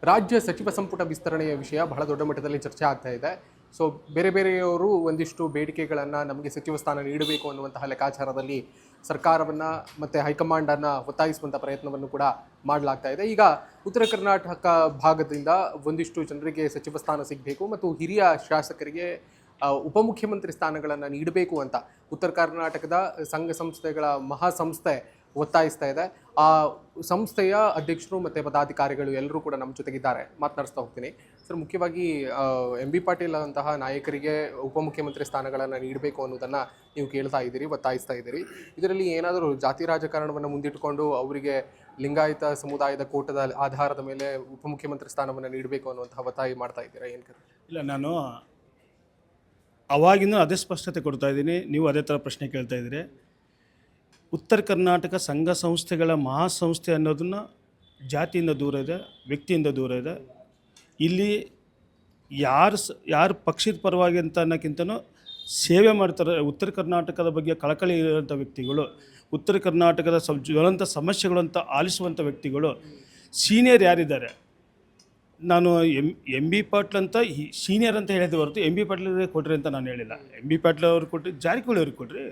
ರಾಜ್ಯ ಸಚಿವ ಸಂಪುಟ ವಿಸ್ತರಣೆಯ ವಿಷಯ ಬಹಳ ದೊಡ್ಡ ಮಟ್ಟದಲ್ಲಿ ಚರ್ಚೆ ಆಗ್ತಾ ಇದೆ. ಸೊ ಬೇರೆಯವರು ಒಂದಿಷ್ಟು ಬೇಡಿಕೆಗಳನ್ನು ನಮಗೆ ಸಚಿವ ಸ್ಥಾನ ನೀಡಬೇಕು ಅನ್ನುವಂತಹ ಲೆಕ್ಕಾಚಾರದಲ್ಲಿ ಸರ್ಕಾರವನ್ನು ಮತ್ತು ಹೈಕಮಾಂಡನ್ನು ಒತ್ತಾಯಿಸುವಂಥ ಪ್ರಯತ್ನವನ್ನು ಕೂಡ ಮಾಡಲಾಗ್ತಾ ಇದೆ. ಈಗ ಉತ್ತರ ಕರ್ನಾಟಕ ಭಾಗದಿಂದ ಒಂದಿಷ್ಟು ಜನರಿಗೆ ಸಚಿವ ಸ್ಥಾನ ಸಿಗಬೇಕು ಮತ್ತು ಹಿರಿಯ ಶಾಸಕರಿಗೆ ಉಪಮುಖ್ಯಮಂತ್ರಿ ಸ್ಥಾನಗಳನ್ನು ನೀಡಬೇಕು ಅಂತ ಉತ್ತರ ಕರ್ನಾಟಕದ ಸಂಘ ಸಂಸ್ಥೆಗಳ ಮಹಾಸಂಸ್ಥೆ ಒತ್ತಾಯಿಸ್ತಾ ಇದೆ. ಆ ಸಂಸ್ಥೆಯ ಅಧ್ಯಕ್ಷರು ಮತ್ತು ಪದಾಧಿಕಾರಿಗಳು ಎಲ್ಲರೂ ಕೂಡ ನಮ್ಮ ಜೊತೆಗಿದ್ದಾರೆ, ಮಾತನಾಡಿಸ್ತಾ ಹೋಗ್ತೀನಿ. ಸರ್, ಮುಖ್ಯವಾಗಿ MB ಪಾಟೀಲ್ ಅಂತಹ ನಾಯಕರಿಗೆ ಉಪಮುಖ್ಯಮಂತ್ರಿ ಸ್ಥಾನಗಳನ್ನು ನೀಡಬೇಕು ಅನ್ನೋದನ್ನು ನೀವು ಕೇಳ್ತಾ ಇದ್ದೀರಿ, ಒತ್ತಾಯಿಸ್ತಾ ಇದ್ದೀರಿ. ಇದರಲ್ಲಿ ಏನಾದರೂ ಜಾತಿ ರಾಜಕಾರಣವನ್ನು ಮುಂದಿಟ್ಟುಕೊಂಡು ಅವರಿಗೆ ಲಿಂಗಾಯತ ಸಮುದಾಯದ ಕೋಟದ ಆಧಾರದ ಮೇಲೆ ಉಪಮುಖ್ಯಮಂತ್ರಿ ಸ್ಥಾನವನ್ನು ನೀಡಬೇಕು ಅನ್ನುವಂತಹ ಒತ್ತಾಯ ಮಾಡ್ತಾ ಇದ್ದೀರಾ? ಏನು? ಇಲ್ಲ, ನಾನು ಅವಾಗಿಂದ ಅದೇ ಸ್ಪಷ್ಟತೆ ಕೊಡ್ತಾ ಇದ್ದೀನಿ, ನೀವು ಅದೇ ಥರ ಪ್ರಶ್ನೆ ಕೇಳ್ತಾ ಇದ್ದೀರಿ. ಉತ್ತರ ಕರ್ನಾಟಕ ಸಂಘ ಸಂಸ್ಥೆಗಳ ಮಹಾಸಂಸ್ಥೆ ಅನ್ನೋದನ್ನು ಜಾತಿಯಿಂದ ದೂರ ಇದೆ, ವ್ಯಕ್ತಿಯಿಂದ ದೂರ ಇದೆ. ಇಲ್ಲಿ ಯಾರು ಪಕ್ಷದ ಪರವಾಗಿ ಅಂತ ಅನ್ನೋಕ್ಕಿಂತನೂ ಸೇವೆ ಮಾಡ್ತಾರೆ, ಉತ್ತರ ಕರ್ನಾಟಕದ ಬಗ್ಗೆ ಕಳಕಳಿ ಇರುವಂಥ ವ್ಯಕ್ತಿಗಳು, ಉತ್ತರ ಕರ್ನಾಟಕದ ಜ್ವಲಂತ ಸಮಸ್ಯೆಗಳು ಅಂತ ಆಲಿಸುವಂಥ ವ್ಯಕ್ತಿಗಳು, ಸೀನಿಯರ್ ಯಾರಿದ್ದಾರೆ. ನಾನು ಎಂ ಬಿ ಪಾಟೀಲ್ ಅಂತ ಸೀನಿಯರ್ ಅಂತ ಹೇಳಿದೆ ಹೊರತು MB ಪಾಟೀಲ್ ಕೊಡ್ರಿ ಅಂತ ನಾನು ಹೇಳಿಲ್ಲ. MB ಪಾಟೀಲ್ ಅವ್ರಿಗೆ ಕೊಡ್ರಿ, ಜಾರಕಿಹೊಳಿ ಅವ್ರಿಗೆ ಕೊಡ್ರಿ,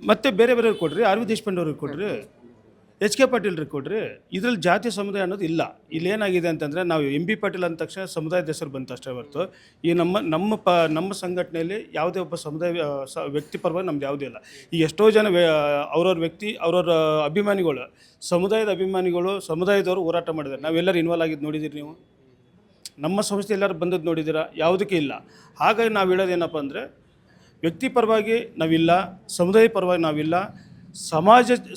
ಮತ್ತು ಬೇರೆಯವ್ರಿಗೆ ಕೊಡ್ರಿ, RV ದೇಶಪಾಂಡೆ ಅವ್ರಿಗೆ ಕೊಡ್ರಿ, HK ಪಾಟೀಲ್ರಿಗೆ ಕೊಡ್ರಿ. ಇದರಲ್ಲಿ ಜಾತಿ ಸಮುದಾಯ ಅನ್ನೋದು ಇಲ್ಲ. ಇಲ್ಲೇನಾಗಿದೆ ಅಂತಂದರೆ, ನಾವು MB ಪಾಟೀಲ್ ಅಂದ ತಕ್ಷಣ ಸಮುದಾಯದ ಹೆಸರು ಬಂತು ಅಷ್ಟೇ ಹೊರತು ಈ ನಮ್ಮ ಸಂಘಟನೆಯಲ್ಲಿ ಯಾವುದೇ ಒಬ್ಬ ಸಮುದಾಯ ವ್ಯಕ್ತಿ ಪರವಾಗಿ ನಮ್ದು ಯಾವುದೂ ಇಲ್ಲ. ಈಗ ಎಷ್ಟೋ ಜನ ಅವ್ರವ್ರ ವ್ಯಕ್ತಿ ಅವ್ರವ್ರ ಅಭಿಮಾನಿಗಳು, ಸಮುದಾಯದ ಅಭಿಮಾನಿಗಳು, ಸಮುದಾಯದವರು ಹೋರಾಟ ಮಾಡಿದ್ದಾರೆ. ನಾವೆಲ್ಲರೂ ಇನ್ವಾಲ್ವ್ ಆಗಿದ್ದು ನೋಡಿದ್ದೀರಿ ನೀವು? ನಮ್ಮ ಸಂಸ್ಥೆ ಎಲ್ಲರೂ ಬಂದದ್ದು ನೋಡಿದ್ದೀರಾ? ಯಾವುದಕ್ಕೆ ಇಲ್ಲ. ಹಾಗಾಗಿ ನಾವು ಹೇಳೋದೇನಪ್ಪ ಅಂದರೆ, ವ್ಯಕ್ತಿ ಪರವಾಗಿ ನಾವಿಲ್ಲ, ಸಮುದಾಯ ಪರವಾಗಿ ನಾವಿಲ್ಲ.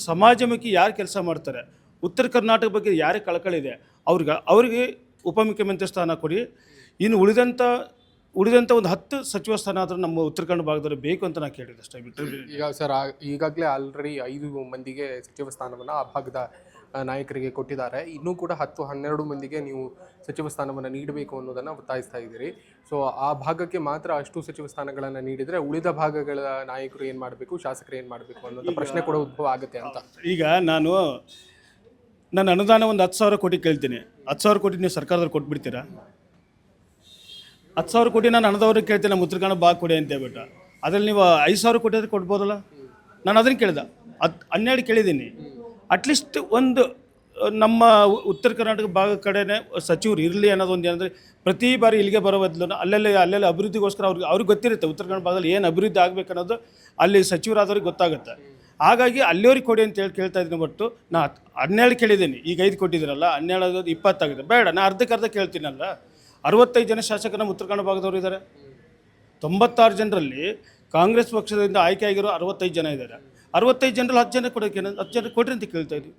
ಸಮಾಜಮುಖಿ ಯಾರು ಕೆಲಸ ಮಾಡ್ತಾರೆ, ಉತ್ತರ ಕರ್ನಾಟಕ ಬಗ್ಗೆ ಯಾರಿಗೆ ಕಳಕಳಿದೆ ಅವ್ರಿಗೆ ಉಪಮುಖ್ಯಮಂತ್ರಿ ಸ್ಥಾನ ಕೊಡಿ. ಇನ್ನು ಉಳಿದಂಥ ಒಂದು 10 ಸಚಿವ ಸ್ಥಾನ ಆದರೂ ನಮ್ಮ ಉತ್ತರ ಕನ್ನಡ ಭಾಗದಲ್ಲಿ ಬೇಕು ಅಂತ ನಾನು ಕೇಳಿದೆ ಅಷ್ಟೇ ಬಿಟ್ಟರೆ. ಈಗ ಸರ್, ಈಗಾಗಲೇ ಆಲ್ರೆಡಿ 5 ಮಂದಿಗೆ ಸಚಿವ ಸ್ಥಾನವನ್ನು ಆ ಭಾಗದ ನಾಯಕರಿಗೆ ಕೊಟ್ಟಿದ್ದಾರೆ. ಇನ್ನೂ ಕೂಡ 10-12 ಮಂದಿಗೆ ನೀವು ಸಚಿವ ಸ್ಥಾನವನ್ನು ನೀಡಬೇಕು ಅನ್ನೋದನ್ನು ಒತ್ತಾಯಿಸ್ತಾ ಇದ್ದೀರಿ. ಸೊ ಆ ಭಾಗಕ್ಕೆ ಮಾತ್ರ ಅಷ್ಟು ಸಚಿವ ಸ್ಥಾನಗಳನ್ನು ನೀಡಿದರೆ ಉಳಿದ ಭಾಗಗಳ ನಾಯಕರು ಏನು ಮಾಡಬೇಕು, ಶಾಸಕರು ಏನು ಮಾಡಬೇಕು ಅನ್ನೋದು ಪ್ರಶ್ನೆ ಕೂಡ ಉದ್ಭವ ಆಗುತ್ತೆ ಅಂತ. ಈಗ ನನ್ನ ಅನುದಾನ ಒಂದು 10,000 ಕೋಟಿ ಕೇಳ್ತೀನಿ. 10,000 ಕೋಟಿ ನೀವು ಸರ್ಕಾರದವ್ರು ಕೊಟ್ಬಿಡ್ತೀರಾ? 10,000 ಕೋಟಿ ನಾನು ಹಣದವ್ರಿಗೆ ಕೇಳ್ತೀನಿ, ನಮ್ಮ ಉತ್ತರ ಕನ್ನಡ ಭಾಗ ಕೊಡಿ ಅಂತ ಹೇಳ್ಬಿಟ್ಟು. ಅದರಲ್ಲಿ ನೀವು 5,000 ಕೋಟಿ ಆದರೆ ಕೊಡ್ಬೋದಲ್ಲ? ನಾನು ಅದನ್ನು ಕೇಳಿದೆ, 12 ಕೇಳಿದ್ದೀನಿ. ಅಟ್ಲೀಸ್ಟ್ ಒಂದು ನಮ್ಮ ಉತ್ತರ ಕರ್ನಾಟಕ ಭಾಗ ಕಡೆನೇ ಸಚಿವರು ಇರಲಿ ಅನ್ನೋದೊಂದು ಏನಂದರೆ, ಪ್ರತಿ ಬಾರಿ ಇಲ್ಲಿಗೆ ಬರೋ ಬದಲು ಅಲ್ಲೆಲ್ಲ ಅಭಿವೃದ್ಧಿಗೋಸ್ಕರ ಅವ್ರಿಗೆ ಗೊತ್ತಿರುತ್ತೆ ಉತ್ತರ ಕನ್ನಡ ಭಾಗದಲ್ಲಿ ಏನು ಅಭಿವೃದ್ಧಿ ಆಗಬೇಕು ಅನ್ನೋದು ಅಲ್ಲಿ ಸಚಿವರಾದವ್ರಿಗೆ ಗೊತ್ತಾಗುತ್ತೆ. ಹಾಗಾಗಿ ಅಲ್ಲಿಯವ್ರಿಗೆ ಕೊಡಿ ಅಂತ ಹೇಳಿ ಕೇಳ್ತಾ ಇದ್ದೀನಿ. ಬಟ್ಟು ನಾ 12 ಕೇಳಿದ್ದೀನಿ, ಈಗ 5 ಕೊಟ್ಟಿದ್ದೀರಲ್ಲ, 12 20 ಆಗಿದೆ. ಬೇಡ, ನಾನು ಅರ್ಧಕ್ಕೆ ಕೇಳ್ತೀನಲ್ಲ. 65 ಜನ ಶಾಸಕರು ನಮ್ಮ ಉತ್ತರ ಕನ್ನಡ ಭಾಗದವರು ಇದ್ದಾರೆ. 96 ಜನರಲ್ಲಿ ಕಾಂಗ್ರೆಸ್ ಪಕ್ಷದಿಂದ ಆಯ್ಕೆ ಆಗಿರೋ 65 ಜನ ಇದ್ದಾರೆ. 65 ಜನರಲ್ಲಿ 10 ಜನ ಕೊಡೋಕೆ 10 ಜನ ಕೊಡ್ರಿ ಅಂತ ಕೇಳ್ತಾ ಇದ್ವಿ.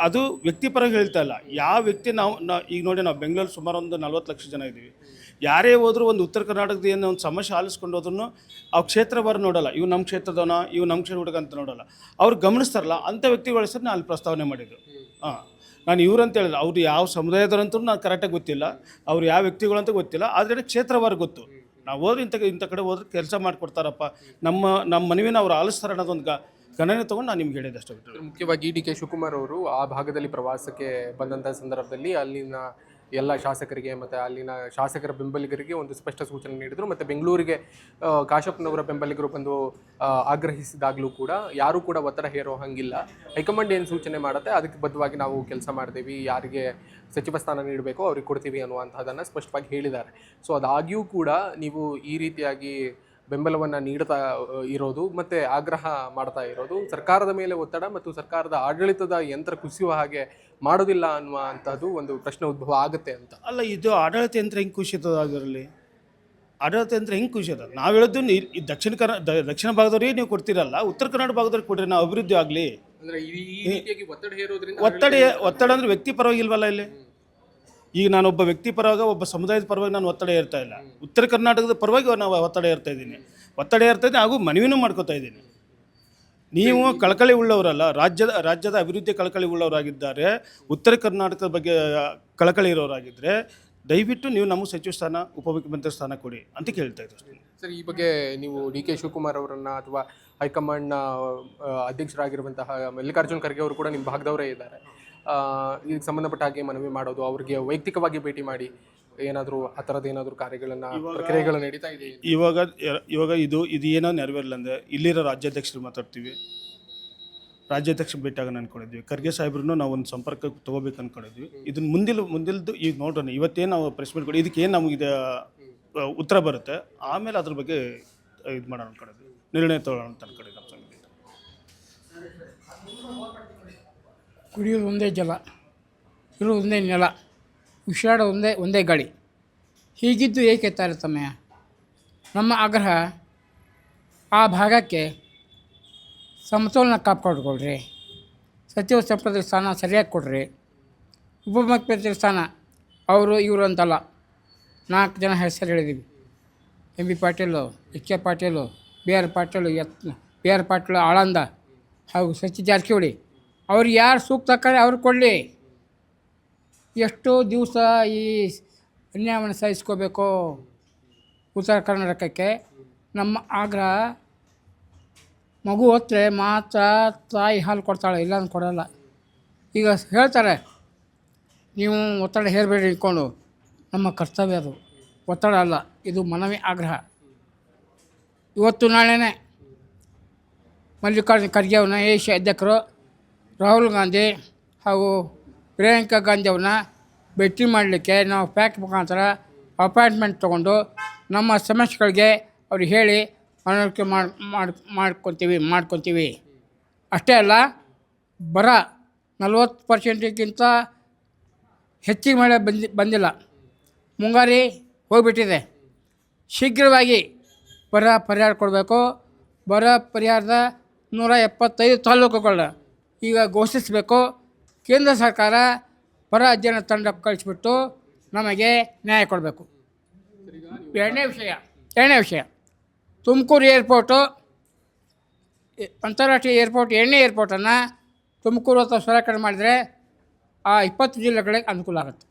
ಅದು ವ್ಯಕ್ತಿಪರವಾಗಿ ಹೇಳ್ತಾ ಇಲ್ಲ. ಯಾವ ವ್ಯಕ್ತಿ ಈಗ ನೋಡಿ, ನಾವು ಬೆಂಗಳೂರು ಸುಮಾರು ಒಂದು 40 ಲಕ್ಷ ಜನ ಇದ್ದೀವಿ. ಯಾರೇ ಹೋದರೂ ಒಂದು ಉತ್ತರ ಕರ್ನಾಟಕದ ಏನೋ ಒಂದು ಸಮಸ್ಯೆ ಆಲಿಸ್ಕೊಂಡು ಹೋದ್ರೂ ಅವ್ರು ಕ್ಷೇತ್ರವಾರು ನೋಡೋಲ್ಲ. ಇವು ನಮ್ಮ ಕ್ಷೇತ್ರದವನ, ಇವು ನಮ್ಮ ಕ್ಷೇತ್ರ ಹುಡುಗ ಅಂತ ನೋಡೋಲ್ಲ. ಅವ್ರು ಗಮನಿಸ್ತಾರಲ್ಲ, ಅಂಥ ವ್ಯಕ್ತಿಗಳ ಹೆಸರು ನಾನು ಅಲ್ಲಿ ಪ್ರಸ್ತಾವನೆ ಮಾಡಿದ್ದು. ನಾನು ಇವ್ರಂತ ಹೇಳಿದ್ರೆ, ಅವ್ರು ಯಾವ ಸಮುದಾಯದವರಂತೂ ನಾನು ಕರೆಕ್ಟಾಗಿ ಗೊತ್ತಿಲ್ಲ, ಅವ್ರು ಯಾವ ವ್ಯಕ್ತಿಗಳಂತ ಗೊತ್ತಿಲ್ಲ. ಆದರೆ ಕ್ಷೇತ್ರವಾರು ಗೊತ್ತು. ನಾವು ಹೋದ್ರೆ ಇಂಥ ಕಡೆ ಹೋದ್ರೆ ಕೆಲಸ ಮಾಡಿಕೊಡ್ತಾರಪ್ಪ, ನಮ್ಮ ಮನವಿನ ಅವ್ರು ಆಲಿಸ್ತಾರೆ ಅನ್ನೋದೊಂದು ಗಣನೆ ತೊಗೊಂಡು ನಾನು ನಿಮ್ಗೆ ಹೇಳಿದೆ ಅಷ್ಟೇ. ಮುಖ್ಯವಾಗಿ DK ಶಿವಕುಮಾರ್ ಅವರು ಆ ಭಾಗದಲ್ಲಿ ಪ್ರವಾಸಕ್ಕೆ ಬಂದಂಥ ಸಂದರ್ಭದಲ್ಲಿ ಅಲ್ಲಿನ ಎಲ್ಲ ಶಾಸಕರಿಗೆ ಮತ್ತು ಅಲ್ಲಿನ ಶಾಸಕರ ಬೆಂಬಲಿಗರಿಗೆ ಒಂದು ಸ್ಪಷ್ಟ ಸೂಚನೆ ನೀಡಿದರು. ಮತ್ತು ಬೆಂಗಳೂರಿಗೆ ಕಾಶಪ್ಪನವರ ಬೆಂಬಲಿಗರು ಬಂದು ಆಗ್ರಹಿಸಿದಾಗಲೂ ಕೂಡ ಯಾರೂ ಕೂಡ ಒತ್ತಡ ಹೇರೋ ಹಂಗಿಲ್ಲ. ಹೈಕಮಾಂಡ್ ಏನು ಸೂಚನೆ ಮಾಡುತ್ತೆ ಅದಕ್ಕೆ ಬದ್ಧವಾಗಿ ನಾವು ಕೆಲಸ ಮಾಡ್ತೀವಿ, ಯಾರಿಗೆ ಸಚಿವ ಸ್ಥಾನ ನೀಡಬೇಕೋ ಅವ್ರಿಗೆ ಕೊಡ್ತೀವಿ ಅನ್ನುವಂಥದ್ದನ್ನು ಸ್ಪಷ್ಟವಾಗಿ ಹೇಳಿದ್ದಾರೆ. ಸೊ ಅದಾಗಿಯೂ ಕೂಡ ನೀವು ಈ ರೀತಿಯಾಗಿ ಬೆಂಬಲವನ್ನು ನೀಡ್ತಾ ಇರೋದು ಮತ್ತು ಆಗ್ರಹ ಮಾಡ್ತಾ ಇರೋದು ಸರ್ಕಾರದ ಮೇಲೆ ಒತ್ತಡ ಮತ್ತು ಸರ್ಕಾರದ ಆಡಳಿತದ ಯಂತ್ರ ಕುಸಿಯುವ ಹಾಗೆ ಮಾಡೋದಿಲ್ಲ ಅನ್ನುವಂಥದ್ದು ಒಂದು ಪ್ರಶ್ನೆ ಉದ್ಭವ ಆಗುತ್ತೆ ಅಂತ. ಅಲ್ಲ, ಇದು ಆಡಳಿತ ಯಂತ್ರ ಹೆಂಗೆ ಕುಸಿಯೋದು? ಅದರಲ್ಲಿ ಆಡಳಿತ ಯಂತ್ರ ಹೆಂಗೆ ಕುಸಿಯೋದು? ನಾವು ಹೇಳೋದು ದಕ್ಷಿಣ ಭಾಗದವ್ರಿಗೆ ನೀವು ಕೊಡ್ತೀರಲ್ಲ, ಉತ್ತರ ಕನ್ನಡ ಭಾಗದವ್ರಿಗೆ ಕೊಡ್ರಿ, ನಾವು ಅಭಿವೃದ್ಧಿ ಆಗಲಿ. ಅಂದರೆ ಈ ರೀತಿಯಾಗಿ ಒತ್ತಡ ಹೇರೋದ್ರಿಂದ ಒತ್ತಡ ಅಂದರೆ ವ್ಯಕ್ತಿ ಪರವಾಗಿಲ್ವಲ್ಲ ಇಲ್ಲಿ. ಈಗ ನಾನೊಬ್ಬ ವ್ಯಕ್ತಿ ಪರವಾಗಿ, ಒಬ್ಬ ಸಮುದಾಯದ ಪರವಾಗಿ ನಾನು ಒತ್ತಡ ಏರ್ತಾ ಇಲ್ಲ. ಉತ್ತರ ಕರ್ನಾಟಕದ ಪರವಾಗಿ ನಾವು ಒತ್ತಡ ಏರ್ತಾ ಇದ್ದೀನಿ ಹಾಗೂ ಮನವಿನೂ ಮಾಡ್ಕೋತಾ ಇದ್ದೀನಿ. ನೀವು ಕಳಕಳಿ ಉಳ್ಳವರಲ್ಲ, ರಾಜ್ಯದ ಅಭಿವೃದ್ಧಿ ಕಳಕಳಿ ಉಳ್ಳವರಾಗಿದ್ದಾರೆ, ಉತ್ತರ ಕರ್ನಾಟಕದ ಬಗ್ಗೆ ಕಳಕಳಿ ಇರೋರಾಗಿದ್ದರೆ ದಯವಿಟ್ಟು ನೀವು ನಮ್ಮ ಸಚಿವ ಸ್ಥಾನ, ಉಪಮುಖ್ಯಮಂತ್ರಿ ಸ್ಥಾನ ಕೊಡಿ ಅಂತ ಕೇಳ್ತಾ ಇದ್ದೀವಿ. ಸರ್, ಈ ಬಗ್ಗೆ ನೀವು DK ಶಿವಕುಮಾರ್ ಅವರನ್ನು ಅಥವಾ ಹೈಕಮಾಂಡ್ನ ಅಧ್ಯಕ್ಷರಾಗಿರುವಂತಹ ಮಲ್ಲಿಕಾರ್ಜುನ್ ಖರ್ಗೆ ಅವರು ಕೂಡ ನಿಮ್ಮ ಭಾಗದವರೇ ಇದ್ದಾರೆ. ಇದಕ್ಕೆ ಸಂಬಂಧಪಟ್ಟ ಹಾಗೆ ಮನವಿ ಮಾಡೋದು, ಅವ್ರಿಗೆ ವೈಯಕ್ತಿಕವಾಗಿ ಭೇಟಿ ಮಾಡಿ ಏನಾದರೂ ಆ ಥರದ್ದು ಏನಾದರೂ ಕಾರ್ಯಗಳನ್ನು ಪ್ರಕ್ರಿಯೆಗಳು ನಡೀತಾ ಇದೆ? ಇವಾಗ ಇದು ಏನೋ ನೆರವೇರಿಲ್ಲ ಅಂದರೆ ಇಲ್ಲಿರೋ ರಾಜ್ಯಾಧ್ಯಕ್ಷರು ಮಾತಾಡ್ತೀವಿ, ರಾಜ್ಯಾಧ್ಯಕ್ಷ ಭೇಟಿಯಾಗೋಣ ಅಂದ್ಕೊಂಡಿದ್ವಿ. ಖರ್ಗೆ ಸಾಹೇಬ್ರನ್ನು ನಾವು ಒಂದು ಸಂಪರ್ಕಕ್ಕೆ ತೊಗೋಬೇಕು ಅಂದ್ಕೊಂಡಿದ್ವಿ. ಇದನ್ನು ಮುಂದಿಲ್ದು ಈಗ ನೋಡೋಣ, ಇವತ್ತೇನು ನಾವು ಪ್ರೆಸ್ ಮೀಟ್ ಕೊಡಿ, ಇದಕ್ಕೇನು ನಮಗೆ ಉತ್ತರ ಬರುತ್ತೆ, ಆಮೇಲೆ ಅದ್ರ ಬಗ್ಗೆ ಇದು ಮಾಡೋಣ ಅಂದ್ಕೊಂಡಿದ್ವಿ, ನಿರ್ಣಯ ತಗೊಳ್ಳೋಣ ಅಂತ ಅಂದ್ಕೊಂಡಿದ್ವಿ. ನಮ್ಮ ಸಂಗತಿ ಕುಡಿಯೋದು ಒಂದೇ ಜಲ, ಇರೋದು ಒಂದೇ ನೆಲ, ಉಸಿರಾಡೋದು ಒಂದೇ ಗಾಳಿ. ಹೀಗಿದ್ದು ಏಕೆ ತಾರತಮ್ಯ? ನಮ್ಮ ಆಗ್ರಹ ಆ ಭಾಗಕ್ಕೆ ಸಮತೋಲನ ಕಾಪಾಡಿಕೊಳ್ರಿ, ಸಚಿವ ಸಂಪುಟದ ಸ್ಥಾನ ಸರಿಯಾಗಿ ಕೊಡ್ರಿ. ಉಪಮುಖ್ಯಮಂತ್ರಿ ಸ್ಥಾನ ಅವರು ಇವರು ಅಂತಲ್ಲ, 4 ಜನ ಹೆಸರು ಹೇಳಿದ್ದೀವಿ. M B Patil, H K Patil, B R Patil Aland ಹಾಗೂ ಸಚಿನ್ ಜಾರಕಿಹೊಳಿ. ಅವ್ರು ಯಾರು ಸೂಕ್ತ ಅವ್ರು ಕೊಡಲಿ. ಎಷ್ಟೋ ದಿವಸ ಈ ಅನ್ಯಾಯವನ್ನು ಸಹಿಸ್ಕೋಬೇಕು ಉತ್ತರ ಕರ್ನಾಟಕಕ್ಕೆ. ನಮ್ಮ ಆಗ್ರಹ, ಮಗು ಹೊತ್ತರೆ ಮಾತ್ರ ತಾಯಿ ಹಾಲು ಕೊಡ್ತಾಳೆ, ಇಲ್ಲ ಅಂತ ಕೊಡೋಲ್ಲ. ಈಗ ಹೇಳ್ತಾರೆ ನೀವು ಒತ್ತಡ ಹೇರಬೇಡಿ ಇಟ್ಕೊಂಡು, ನಮ್ಮ ಕರ್ತವ್ಯ ಅದು, ಒತ್ತಡ ಅಲ್ಲ, ಇದು ಮನವಿ ಆಗ್ರಹ. ಇವತ್ತು ನಾಳೆನೇ ಮಲ್ಲಿಕಾರ್ಜುನ ಖರ್ಗೆ ಅವ್ರನ್ನ ಏಷ್ಯಾ ಅಧ್ಯಕ್ಷರು ರಾಹುಲ್ ಗಾಂಧಿ ಹಾಗೂ ಪ್ರಿಯಾಂಕಾ ಗಾಂಧಿ ಅವ್ರನ್ನ ಭೇಟಿ ಮಾಡಲಿಕ್ಕೆ ನಾವು ಪ್ಯಾಕ್ ಮುಖಾಂತರ ಅಪಾಯಿಂಟ್ಮೆಂಟ್ ತೊಗೊಂಡು ನಮ್ಮ ಸಮಸ್ಯೆಗಳಿಗೆ ಅವ್ರಿಗೆ ಹೇಳಿ ಮನವರಿಕೆ ಮಾಡ್ಕೊತೀವಿ. ಅಷ್ಟೇ ಅಲ್ಲ, ಬರ 40%ಗಿಂತ ಹೆಚ್ಚಿಗೆ ಮಳೆ ಬಂದಿಲ್ಲ, ಮುಂಗಾರಿ ಹೋಗಿಬಿಟ್ಟಿದೆ. ಶೀಘ್ರವಾಗಿ ಬರ ಪರಿಹಾರ ಕೊಡಬೇಕು. ಬರ ಪರಿಹಾರದ 175 ತಾಲೂಕುಗಳನ್ನ ಈಗ ಘೋಷಿಸಬೇಕು. ಕೇಂದ್ರ ಸರ್ಕಾರ ಬರ ಅಧ್ಯಯನ ತಂಡ ಕಳಿಸ್ಬಿಟ್ಟು ನಮಗೆ ನ್ಯಾಯ ಕೊಡಬೇಕು. ಎರಡನೇ ವಿಷಯ ತುಮಕೂರು ಏರ್ಪೋರ್ಟು, ಅಂತಾರಾಷ್ಟ್ರೀಯ ಏರ್ಪೋರ್ಟ್, ಎರಡನೇ ಏರ್ಪೋರ್ಟನ್ನು ತುಮಕೂರು ಅಥವಾ ಸೊರಕಡೆ ಮಾಡಿದರೆ ಆ 20 ಜಿಲ್ಲೆಗಳಿಗೆ ಅನುಕೂಲ ಆಗುತ್ತೆ.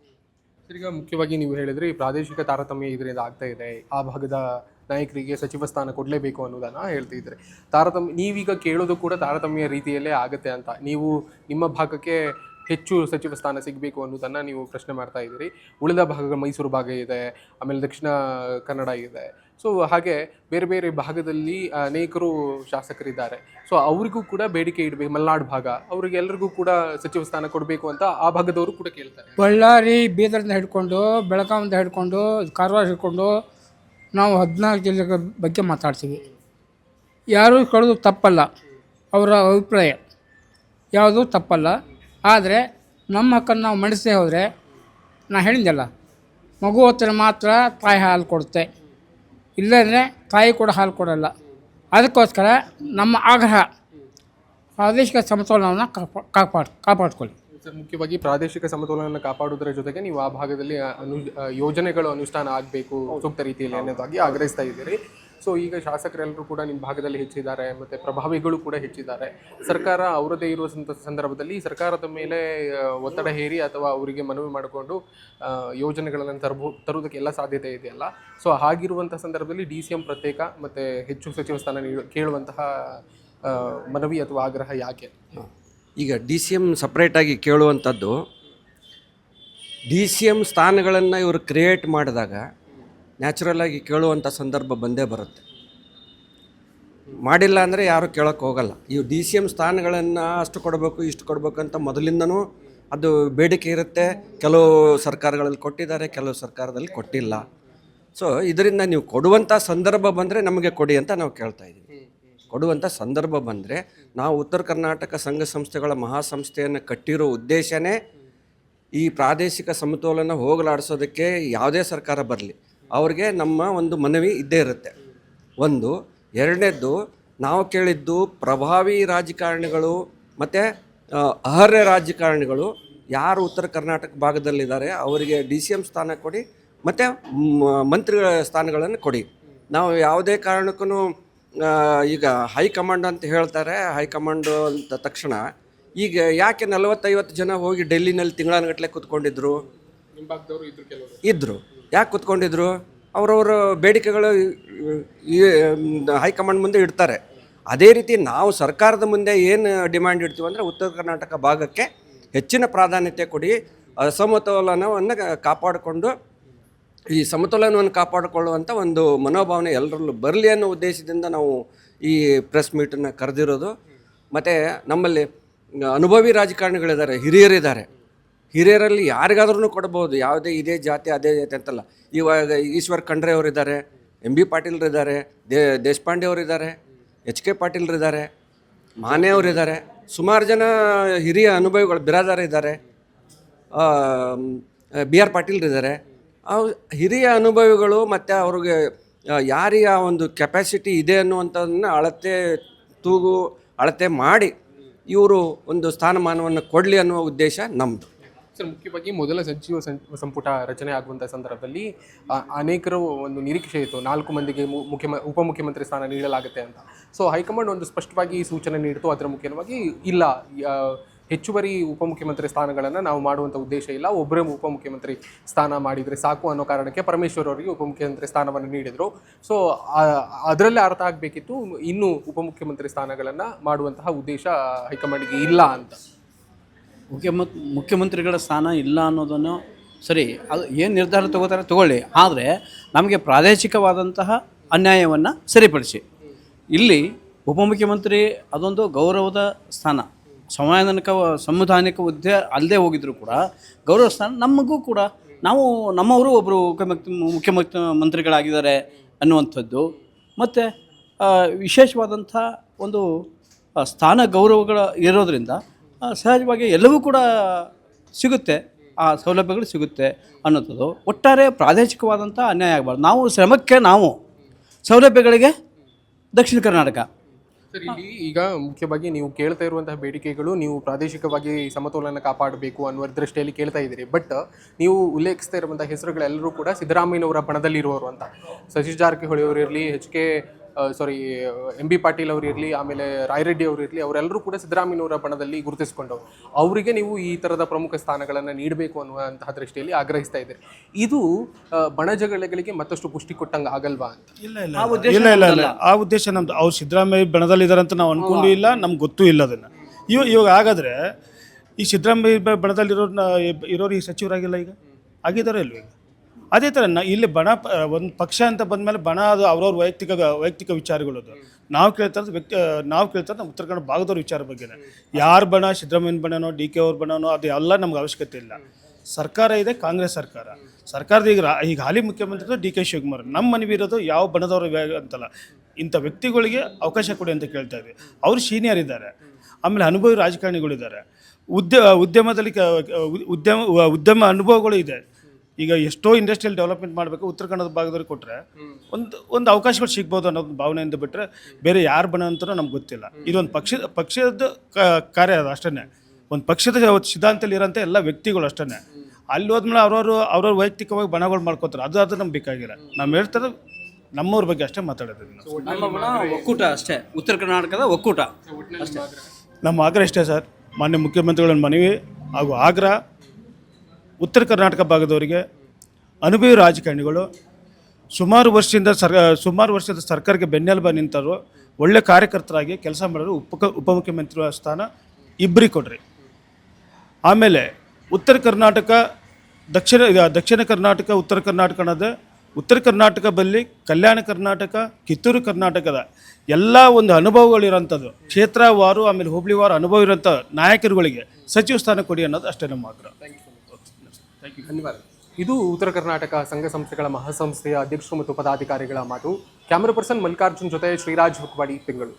ಈಗ ಮುಖ್ಯವಾಗಿ ನೀವು ಹೇಳಿದ್ರಿ ಪ್ರಾದೇಶಿಕ ತಾರತಮ್ಯ ಇದರಿಂದ ಆಗ್ತಾ ಇದೆ, ಆ ಭಾಗದ ನಾಯಕರಿಗೆ ಸಚಿವ ಸ್ಥಾನ ಕೊಡಲೇಬೇಕು ಅನ್ನೋದನ್ನು ಹೇಳ್ತಿದ್ರೆ, ನೀವೀಗ ಕೇಳೋದು ಕೂಡ ತಾರತಮ್ಯ ರೀತಿಯಲ್ಲೇ ಆಗುತ್ತೆ ಅಂತ. ನೀವು ನಿಮ್ಮ ಭಾಗಕ್ಕೆ ಹೆಚ್ಚು ಸಚಿವ ಸ್ಥಾನ ಸಿಗಬೇಕು ಅನ್ನೋದನ್ನು ನೀವು ಪ್ರಶ್ನೆ ಮಾಡ್ತಾ ಇದ್ದೀರಿ. ಉಳಿದ ಭಾಗಗಳು ಮೈಸೂರು ಭಾಗ ಇದೆ, ಆಮೇಲೆ ದಕ್ಷಿಣ ಕನ್ನಡ ಇದೆ, ಸೊ ಹಾಗೆ ಬೇರೆ ಬೇರೆ ಭಾಗದಲ್ಲಿ ಅನೇಕರು ಶಾಸಕರಿದ್ದಾರೆ. ಸೊ ಅವರಿಗೂ ಕೂಡ ಬೇಡಿಕೆ ಇಡಬೇಕು. ಮಲೆನಾಡು ಭಾಗ ಅವರಿಗೆಲ್ಲರಿಗೂ ಕೂಡ ಸಚಿವ ಸ್ಥಾನ ಕೊಡಬೇಕು ಅಂತ ಆ ಭಾಗದವರು ಕೂಡ ಕೇಳ್ತಾರೆ. ಬಳ್ಳಾರಿ, ಬೀದರ್ನಿಂದ ಹಿಡ್ಕೊಂಡು, ಬೆಳಗಾವಿಯಿಂದ ಹಿಡ್ಕೊಂಡು, ಕಾರವಾರ ಹಿಡ್ಕೊಂಡು ನಾವು 14 ಜಿಲ್ಲೆಗಳ ಬಗ್ಗೆ ಮಾತಾಡ್ತೀವಿ. ಯಾರೂ ಕೇಳೋದು ತಪ್ಪಲ್ಲ, ಅವರ ಅಭಿಪ್ರಾಯ ಯಾವುದೂ ತಪ್ಪಲ್ಲ. ಆದರೆ ನಮ್ಮ ಹಕ್ಕನ್ನು ನಾವು ಮಂಡಿಸದೇ ಹೋದರೆ, ನಾನು ಹೇಳಿದ್ದೆಲ್ಲ, ಮಗು ಹೊತ್ತರೆ ಮಾತ್ರ ತಾಯಿ ಹಾಲು ಕೊಡುತ್ತೆ, ಇಲ್ಲಂದರೆ ತಾಯಿ ಕೂಡ ಹಾಲು ಕೊಡೋಲ್ಲ. ಅದಕ್ಕೋಸ್ಕರ ನಮ್ಮ ಆಗ್ರಹ ಪ್ರಾದೇಶಿಕ ಸಮತೋಲನವನ್ನು ಕಾಪಾಡ್ಕೊಳ್ಳಿ. ಮುಖ್ಯವಾಗಿ ಪ್ರಾದೇಶಿಕ ಸಮತೋಲನವನ್ನು ಕಾಪಾಡುವುದರ ಜೊತೆಗೆ ನೀವು ಆ ಭಾಗದಲ್ಲಿ ಯೋಜನೆಗಳು ಅನುಷ್ಠಾನ ಆಗಬೇಕು ಸೂಕ್ತ ರೀತಿಯಲ್ಲಿ ಅನ್ನೋದಾಗಿ ಆಗ್ರಹಿಸ್ತಾ ಇದ್ದೀರಿ. ಸೊ ಈಗ ಶಾಸಕರೆಲ್ಲರೂ ಕೂಡ ನಿಮ್ಮ ಭಾಗದಲ್ಲಿ ಹೆಚ್ಚಿದ್ದಾರೆ, ಮತ್ತು ಪ್ರಭಾವಿಗಳು ಕೂಡ ಹೆಚ್ಚಿದ್ದಾರೆ. ಸರ್ಕಾರ ಅವರದೇ ಇರುವ ಸಂದರ್ಭದಲ್ಲಿ ಸರ್ಕಾರದ ಮೇಲೆ ಒತ್ತಡ ಹೇರಿ ಅಥವಾ ಅವರಿಗೆ ಮನವಿ ಮಾಡಿಕೊಂಡು ಯೋಜನೆಗಳನ್ನು ತರುವುದಕ್ಕೆ ಎಲ್ಲ ಸಾಧ್ಯತೆ ಇದೆಯಲ್ಲ. ಸೊ ಹಾಗಿರುವಂಥ ಸಂದರ್ಭದಲ್ಲಿ DCM ಪ್ರತ್ಯೇಕ ಮತ್ತು ಹೆಚ್ಚು ಸಚಿವ ಸ್ಥಾನ ಕೇಳುವಂತಹ ಮನವಿ ಅಥವಾ ಆಗ್ರಹ ಯಾಕೆ? ಈಗ DCM ಸಪ್ರೇಟಾಗಿ ಕೇಳುವಂಥದ್ದು, DCM ಸ್ಥಾನಗಳನ್ನು ಇವರು ಕ್ರಿಯೇಟ್ ಮಾಡಿದಾಗ ನ್ಯಾಚುರಲಾಗಿ ಕೇಳುವಂಥ ಸಂದರ್ಭ ಬಂದೇ ಬರುತ್ತೆ. ಮಾಡಿಲ್ಲ ಅಂದರೆ ಯಾರೂ ಕೇಳೋಕ್ಕೆ ಹೋಗಲ್ಲ. ಈ DCM ಸ್ಥಾನಗಳನ್ನು ಅಷ್ಟು ಕೊಡಬೇಕು, ಇಷ್ಟು ಕೊಡಬೇಕು ಅಂತ ಮೊದಲಿಂದನೂ ಅದು ಬೇಡಿಕೆ ಇರುತ್ತೆ. ಕೆಲವು ಸರ್ಕಾರಗಳಲ್ಲಿ ಕೊಟ್ಟಿದ್ದಾರೆ, ಕೆಲವು ಸರ್ಕಾರದಲ್ಲಿ ಕೊಟ್ಟಿಲ್ಲ. ಸೊ ಇದರಿಂದ ನೀವು ಕೊಡುವಂಥ ಸಂದರ್ಭ ಬಂದರೆ ನಮಗೆ ಕೊಡಿ ಅಂತ ನಾವು ಕೇಳ್ತಾ ಇದ್ದೀವಿ. ಕೊಡುವಂಥ ಸಂದರ್ಭ ಬಂದರೆ, ನಾವು ಉತ್ತರ ಕರ್ನಾಟಕ ಸಂಘ ಸಂಸ್ಥೆಗಳ ಮಹಾಸಂಸ್ಥೆಯನ್ನು ಕಟ್ಟಿರೋ ಉದ್ದೇಶನೇ ಈ ಪ್ರಾದೇಶಿಕ ಸಮತೋಲನ ಹೋಗಲಾಡಿಸೋದಕ್ಕೆ. ಯಾವುದೇ ಸರ್ಕಾರ ಬರಲಿ, ಅವ್ರಿಗೆ ನಮ್ಮ ಒಂದು ಮನವಿ ಇದ್ದೇ ಇರುತ್ತೆ. ಒಂದು. ಎರಡನೇದ್ದು, ನಾವು ಕೇಳಿದ್ದು ಪ್ರಭಾವಿ ರಾಜಕಾರಣಿಗಳು ಮತ್ತು ಅರ್ಹ ರಾಜಕಾರಣಿಗಳು ಯಾರು ಉತ್ತರ ಕರ್ನಾಟಕ ಭಾಗದಲ್ಲಿದ್ದಾರೆ ಅವರಿಗೆ DCM ಸ್ಥಾನ ಕೊಡಿ ಮತ್ತು ಮಂತ್ರಿಗಳ ಸ್ಥಾನಗಳನ್ನು ಕೊಡಿ. ನಾವು ಯಾವುದೇ ಕಾರಣಕ್ಕೂ ಈಗ ಹೈಕಮಾಂಡ್ ಅಂತ ಹೇಳ್ತಾರೆ. ಹೈಕಮಾಂಡು ಅಂತ ತಕ್ಷಣ ಈಗ ಯಾಕೆ 40-50 ಜನ ಹೋಗಿ ಡೆಲ್ಲಿನಲ್ಲಿ ತಿಂಗಳಾನುಗಟ್ಟಲೆ ಕೂತ್ಕೊಂಡಿದ್ರು? ಇದ್ದರು. ಯಾಕೆ ಕೂತ್ಕೊಂಡಿದ್ರು? ಅವರವರ ಬೇಡಿಕೆಗಳು ಹೈಕಮಾಂಡ್ ಮುಂದೆ ಇಡ್ತಾರೆ. ಅದೇ ರೀತಿ ನಾವು ಸರ್ಕಾರದ ಮುಂದೆ ಏನು ಡಿಮ್ಯಾಂಡ್ ಇಡ್ತೀವಿ ಅಂದರೆ, ಉತ್ತರ ಕರ್ನಾಟಕ ಭಾಗಕ್ಕೆ ಹೆಚ್ಚಿನ ಪ್ರಾಧಾನ್ಯತೆ ಕೊಡಿ. ಅಸಮತೋಲನವನ್ನು ಕಾಪಾಡಿಕೊಂಡು ಈ ಸಮತೋಲನವನ್ನು ಕಾಪಾಡಿಕೊಳ್ಳುವಂಥ ಒಂದು ಮನೋಭಾವನೆ ಎಲ್ಲರಲ್ಲೂ ಬರಲಿ ಅನ್ನೋ ಉದ್ದೇಶದಿಂದ ನಾವು ಈ ಪ್ರೆಸ್ ಮೀಟನ್ನು ಕರೆದಿರೋದು. ಮತ್ತು ನಮ್ಮಲ್ಲಿ ಅನುಭವಿ ರಾಜಕಾರಣಿಗಳಿದ್ದಾರೆ, ಹಿರಿಯರಿದ್ದಾರೆ. ಹಿರಿಯರಲ್ಲಿ ಯಾರಿಗಾದ್ರೂ ಕೊಡ್ಬೋದು, ಯಾವುದೇ ಇದೇ ಜಾತಿ ಅದೇ ಜಾತಿ ಅಂತಲ್ಲ. ಇವಾಗ ಈಶ್ವರ್ ಖಂಡ್ರೆ ಅವರಿದ್ದಾರೆ, ಎಂ ಬಿ ಪಾಟೀಲ್ರಿದ್ದಾರೆ, ದೇಶಪಾಂಡೆ ಅವರಿದ್ದಾರೆ, ಎಚ್ ಕೆ ಪಾಟೀಲ್ರಿದ್ದಾರೆ, ಮಾನೆ ಅವರಿದ್ದಾರೆ, ಸುಮಾರು ಜನ ಹಿರಿಯ ಅನುಭವಿಗಳು ಬಿರಾದಾರ ಇದ್ದಾರೆ, ಬಿ ಆರ್ ಪಾಟೀಲ್ರಿದ್ದಾರೆ. ಹಿರಿಯ ಅನುಭವಿಗಳು ಮತ್ತು ಅವ್ರಿಗೆ ಯಾರಿಗೆ ಆ ಒಂದು ಕೆಪಾಸಿಟಿ ಇದೆ ಅನ್ನುವಂಥದ್ದನ್ನು ಅಳತೆ ಮಾಡಿ ಇವರು ಒಂದು ಸ್ಥಾನಮಾನವನ್ನು ಕೊಡಲಿ ಅನ್ನುವ ಉದ್ದೇಶ ನಮ್ಮದು. ಸರ್, ಮುಖ್ಯವಾಗಿ ಮೊದಲ ಸಚಿವ ಸಂಪುಟ ರಚನೆ ಆಗುವಂಥ ಸಂದರ್ಭದಲ್ಲಿ ಅನೇಕರು ಒಂದು ನಿರೀಕ್ಷೆ ಇತ್ತು, 4 ಮಂದಿಗೆ ಉಪಮುಖ್ಯಮಂತ್ರಿ ಸ್ಥಾನ ನೀಡಲಾಗುತ್ತೆ ಅಂತ. ಸೊ ಹೈಕಮಾಂಡ್ ಒಂದು ಸ್ಪಷ್ಟವಾಗಿ ಸೂಚನೆ ನೀಡಿತು. ಅದರ ಮುಖ್ಯವಾಗಿ ಇಲ್ಲ, ಹೆಚ್ಚುವರಿ ಉಪಮುಖ್ಯಮಂತ್ರಿ ಸ್ಥಾನಗಳನ್ನು ನಾವು ಮಾಡುವಂಥ ಉದ್ದೇಶ ಇಲ್ಲ, ಒಬ್ಬರೇ ಉಪಮುಖ್ಯಮಂತ್ರಿ ಸ್ಥಾನ ಮಾಡಿದರೆ ಸಾಕು ಅನ್ನೋ ಕಾರಣಕ್ಕೆ ಪರಮೇಶ್ವರ್ ಅವರಿಗೆ ಉಪಮುಖ್ಯಮಂತ್ರಿ ಸ್ಥಾನವನ್ನು ನೀಡಿದರು. ಸೊ ಅದರಲ್ಲೇ ಅರ್ಥ ಆಗಬೇಕಿತ್ತು, ಇನ್ನೂ ಉಪಮುಖ್ಯಮಂತ್ರಿ ಸ್ಥಾನಗಳನ್ನು ಮಾಡುವಂತಹ ಉದ್ದೇಶ ಹೈಕಮಾಂಡ್ಗೆ ಇಲ್ಲ ಅಂತ. ಮುಖ್ಯಮಂತ್ರಿಗಳ ಸ್ಥಾನ ಇಲ್ಲ ಅನ್ನೋದನ್ನು ಸರಿ, ಅದು ಏನು ನಿರ್ಧಾರ ತಗೊಳ್ಳಿ, ಆದರೆ ನಮಗೆ ಪ್ರಾದೇಶಿಕವಾದಂತಹ ಅನ್ಯಾಯವನ್ನು ಸರಿಪಡಿಸಿ. ಇಲ್ಲಿ ಉಪಮುಖ್ಯಮಂತ್ರಿ ಅದೊಂದು ಗೌರವದ ಸ್ಥಾನ, ಸಂವಿಧಾನಿಕ ಹುದ್ದೆ ಅಲ್ಲದೆ ಹೋಗಿದ್ರು ಕೂಡ ಗೌರವ ಸ್ಥಾನ. ನಮಗೂ ಕೂಡ ನಮ್ಮವರು ಒಬ್ಬರು ಮುಖ್ಯಮಂತ್ರಿಗಳಾಗಿದ್ದಾರೆ ಅನ್ನುವಂಥದ್ದು, ಮತ್ತು ವಿಶೇಷವಾದಂಥ ಒಂದು ಸ್ಥಾನ ಗೌರವಗಳು ಇರೋದರಿಂದ ಸಹಜವಾಗಿ ಎಲ್ಲವೂ ಕೂಡ ಸಿಗುತ್ತೆ, ಆ ಸೌಲಭ್ಯಗಳು ಸಿಗುತ್ತೆ ಅನ್ನೋಂಥದ್ದು. ಒಟ್ಟಾರೆ ಪ್ರಾದೇಶಿಕವಾದಂಥ ಅನ್ಯಾಯ ಆಗಬಾರ್ದು. ನಾವು ಶ್ರಮಕ್ಕೆ ನಾವು ಸೌಲಭ್ಯಗಳಿಗೆ ದಕ್ಷಿಣ ಕರ್ನಾಟಕ. ಸರ್, ಇಲ್ಲಿ ಈಗ ಮುಖ್ಯವಾಗಿ ನೀವು ಕೇಳ್ತಾ ಇರುವಂತಹ ಬೇಡಿಕೆಗಳು ನೀವು ಪ್ರಾದೇಶಿಕವಾಗಿ ಸಮತೋಲನ ಕಾಪಾಡಬೇಕು ಅನ್ನುವ ದೃಷ್ಟಿಯಲ್ಲಿ ಕೇಳ್ತಾ ಇದ್ದೀರಿ. ಬಟ್ ನೀವು ಉಲ್ಲೇಖಿಸ್ತಾ ಇರುವಂತಹ ಹೆಸರುಗಳೆಲ್ಲರೂ ಕೂಡ ಸಿದ್ದರಾಮಯ್ಯನವರ ಬಣದಲ್ಲಿರುವವರು ಅಂತ. ಸತೀಶ್ ಜಾರಕಿಹೊಳಿ ಅವರು ಇರಲಿ, ಎಂ ಬಿ ಪಾಟೀಲ್ ಅವರು ಇರಲಿ, ಆಮೇಲೆ ರಾಯರೆಡ್ಡಿ ಅವರು ಇರಲಿ, ಅವರೆಲ್ಲರೂ ಕೂಡ ಸಿದ್ದರಾಮಯ್ಯನವರ ಬಣದಲ್ಲಿ ಗುರುತಿಸಿಕೊಂಡವರು. ಅವರಿಗೆ ನೀವು ಈ ಥರದ ಪ್ರಮುಖ ಸ್ಥಾನಗಳನ್ನು ನೀಡಬೇಕು ಅನ್ನುವಂತಹ ದೃಷ್ಟಿಯಲ್ಲಿ ಆಗ್ರಹಿಸ್ತಾ ಇದ್ದೀರಿ. ಇದು ಬಣ ಜಗಳಗಳಿಗೆ ಮತ್ತಷ್ಟು ಪುಷ್ಟಿ ಕೊಟ್ಟಂಗೆ ಆಗಲ್ವಾ ಅಂತ? ಇಲ್ಲ, ಆ ಉದ್ದೇಶ ನಮ್ದು. ಅವ್ರು ಸಿದ್ದರಾಮಯ್ಯ ಬಣದಲ್ಲಿದ್ದಾರೆ ಅಂತ ನಾವು ಅನ್ಕೊಂಡು ಇಲ್ಲ, ನಮ್ಗೆ ಗೊತ್ತೂ ಇಲ್ಲ ಅದನ್ನು. ಇವಾಗ ಹಾಗಾದರೆ ಈ ಸಿದ್ದರಾಮಯ್ಯ ಇರೋರು ಈ ಸಚಿವರಾಗಿಲ್ಲ, ಈಗ ಆಗಿದ್ದಾರೆ ಇಲ್ವ? ಈಗ ಅದೇ ಥರ ಇಲ್ಲಿ ಬಣ ಒಂದು ಪಕ್ಷ ಅಂತ ಬಂದಮೇಲೆ ಬಣ ಅದು ಅವ್ರವ್ರ ವೈಯಕ್ತಿಕ ವಿಚಾರಗಳದು. ನಾವು ಕೇಳ್ತಾ ನಮ್ಮ ಉತ್ತರ ಕನ್ನಡ ಭಾಗದವ್ರ ವಿಚಾರ ಬಗ್ಗೆನೇ. ಯಾರ ಬಣ, ಸಿದ್ದರಾಮಯ್ಯನ ಬಣನೋ, ಡಿ ಕೆ ಅವ್ರ ಬಣನೋ, ಅದು ಎಲ್ಲ ನಮ್ಗೆ ಅವಶ್ಯಕತೆ ಇಲ್ಲ. ಸರ್ಕಾರ ಇದೆ, ಕಾಂಗ್ರೆಸ್ ಸರ್ಕಾರದ ಈಗ ಹಾಲಿ ಮುಖ್ಯಮಂತ್ರಿ ಡಿ ಕೆ ಶಿವಕುಮಾರ್. ನಮ್ಮ ಮನವಿ ಇರೋದು ಯಾವ ಬಣದವ್ರ ಅಂತಲ್ಲ, ಇಂಥ ವ್ಯಕ್ತಿಗಳಿಗೆ ಅವಕಾಶ ಕೊಡಿ ಅಂತ ಕೇಳ್ತಾ ಇದ್ವಿ. ಅವರು ಸೀನಿಯರ್ ಇದ್ದಾರೆ, ಆಮೇಲೆ ಅನುಭವಿ ರಾಜಕಾರಣಿಗಳಿದ್ದಾರೆ, ಉದ್ಯಮ ಅನುಭವಗಳು ಇದೆ. ಈಗ ಎಷ್ಟೋ ಇಂಡಸ್ಟ್ರಿಯಲ್ ಡೆವಲಪ್ಮೆಂಟ್ ಮಾಡಬೇಕು, ಉತ್ತರ ಕನ್ನಡ ಭಾಗದವ್ರಿಗೆ ಕೊಟ್ಟರೆ ಒಂದು ಅವಕಾಶಗಳು ಸಿಗ್ಬೋದು ಅನ್ನೋದು ಭಾವನೆಯಿಂದ ಬಿಟ್ಟರೆ ಬೇರೆ ಯಾರು ಬಣ ಅಂತಲೂ ನಮ್ಗೆ ಗೊತ್ತಿಲ್ಲ. ಇದೊಂದು ಪಕ್ಷದ ಕಾರ್ಯ, ಅದು ಅಷ್ಟೇ. ಒಂದು ಪಕ್ಷದ ಸಿದ್ಧಾಂತದಲ್ಲಿ ಇರೋಂಥ ಎಲ್ಲ ವ್ಯಕ್ತಿಗಳು ಅಷ್ಟೇ. ಅಲ್ಲಿ ಹೋದ್ಮೇಲೆ ಅವ್ರವ್ರ ವೈಯಕ್ತಿಕವಾಗಿ ಬಣಗಳು ಮಾಡ್ಕೋತಾರೆ, ಅದು ನಮ್ಗೆ ಬೇಕಾಗಿಲ್ಲ. ನಾವು ಹೇಳ್ತಾರೆ ನಮ್ಮವ್ರ ಬಗ್ಗೆ ಅಷ್ಟೇ ಮಾತಾಡೋದು. ನಮ್ಮ ಬಣ ಒಕ್ಕೂಟ ಅಷ್ಟೇ, ಉತ್ತರ ಕರ್ನಾಟಕದ ಒಕ್ಕೂಟ ಅಷ್ಟೇ. ನಮ್ಮ ಆಗ್ರಹ ಇಷ್ಟೇ ಸರ್, ಮಾನ್ಯ ಮುಖ್ಯಮಂತ್ರಿಗಳ ಮನವಿ ಹಾಗೂ ಆಗ್ರಹ, ಉತ್ತರ ಕರ್ನಾಟಕ ಭಾಗದವರಿಗೆ ಅನುಭವಿ ರಾಜಕಾರಣಿಗಳು ಸುಮಾರು ವರ್ಷದ ಸರ್ಕಾರಕ್ಕೆ ಬೆನ್ನೆಲುಬು ನಿಂತರು, ಒಳ್ಳೆ ಕಾರ್ಯಕರ್ತರಾಗಿ ಕೆಲಸ ಮಾಡೋರು ಉಪಮುಖ್ಯಮಂತ್ರಿ ಸ್ಥಾನ ಇಬ್ಬರಿಗೆ ಕೊಡ್ರಿ. ಆಮೇಲೆ ಉತ್ತರ ಕರ್ನಾಟಕ, ದಕ್ಷಿಣ ಕರ್ನಾಟಕ, ಉತ್ತರ ಕರ್ನಾಟಕ ಅನ್ನೋದು, ಉತ್ತರ ಕರ್ನಾಟಕ ಬಲ್ಲಿ ಕಲ್ಯಾಣ ಕರ್ನಾಟಕ, ಕಿತ್ತೂರು ಕರ್ನಾಟಕದ ಎಲ್ಲ ಒಂದು ಅನುಭವಗಳಿರೋಂಥದ್ದು, ಕ್ಷೇತ್ರವಾರು ಆಮೇಲೆ ಹೋಬಳಿವಾರು ಅನುಭವ ಇರೋಂಥ ನಾಯಕರುಗಳಿಗೆ ಸಚಿವ ಸ್ಥಾನ ಕೊಡಿ ಅನ್ನೋದು ಅಷ್ಟೇ ನಮ್ಮ ಆಗ್ರಹ. ಧನ್ಯವಾದ. ಇದು ಉತ್ತರ ಕರ್ನಾಟಕ ಸಂಘ ಸಂಸ್ಥೆಗಳ ಮಹಾಸಂಸ್ಥೆಯ ಅಧ್ಯಕ್ಷರು ಮತ್ತು ಪದಾಧಿಕಾರಿಗಳ ಮಾತು. ಕ್ಯಾಮರಾ ಪರ್ಸನ್ ಮಲ್ಲಿಕಾರ್ಜುನ್ ಜೊತೆ ಶ್ರೀರಾಜ್ ಹುಕ್ವಾಡಿ, ಬೆಂಗಳೂರು.